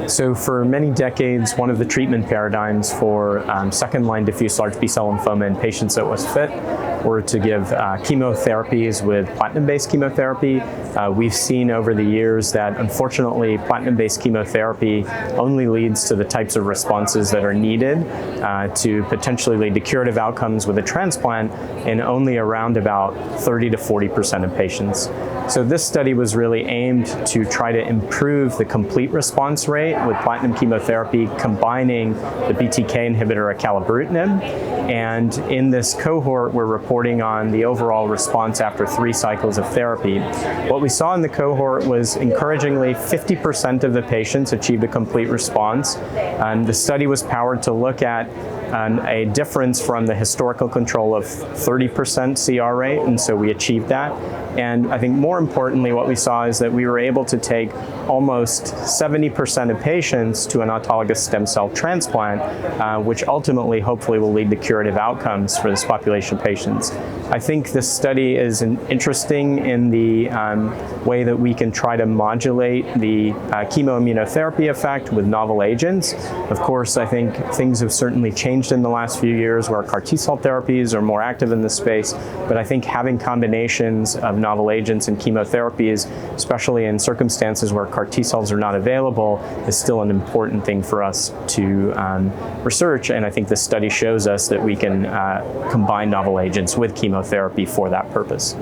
So for many decades, one of the treatment paradigms for second-line diffuse large B-cell lymphoma in patients that was fit were to give chemotherapies with platinum-based chemotherapy. We've seen over the years that unfortunately platinum-based chemotherapy only leads to the types of responses that are needed to potentially lead to curative outcomes with a transplant in only around about 30 to 40% of patients. So this study was really aimed to try to improve the complete response rate with platinum chemotherapy combining the BTK inhibitor acalabrutinib. And in this cohort, we're reporting on the overall response after 3 cycles of therapy. What we saw in the cohort was encouragingly 50% of the patients achieved a complete response. The study was powered to look at a difference from the historical control of 30% CR rate, and so we achieved that. And I think more importantly, what we saw is that we were able to take almost 70% of patients to an autologous stem cell transplant, which ultimately, hopefully, will lead to curative outcomes for this population of patients. I think this study is interesting in the way that we can try to modulate the chemoimmunotherapy effect with novel agents. Of course, I think things have certainly changed in the last few years where CAR T-cell therapies are more active in this space, but I think having combinations of novel agents and chemotherapies, especially in circumstances where CAR T-cells are not available, is still an important thing for us to research, and I think this study shows us that we can combine novel agents with chemotherapy for that purpose.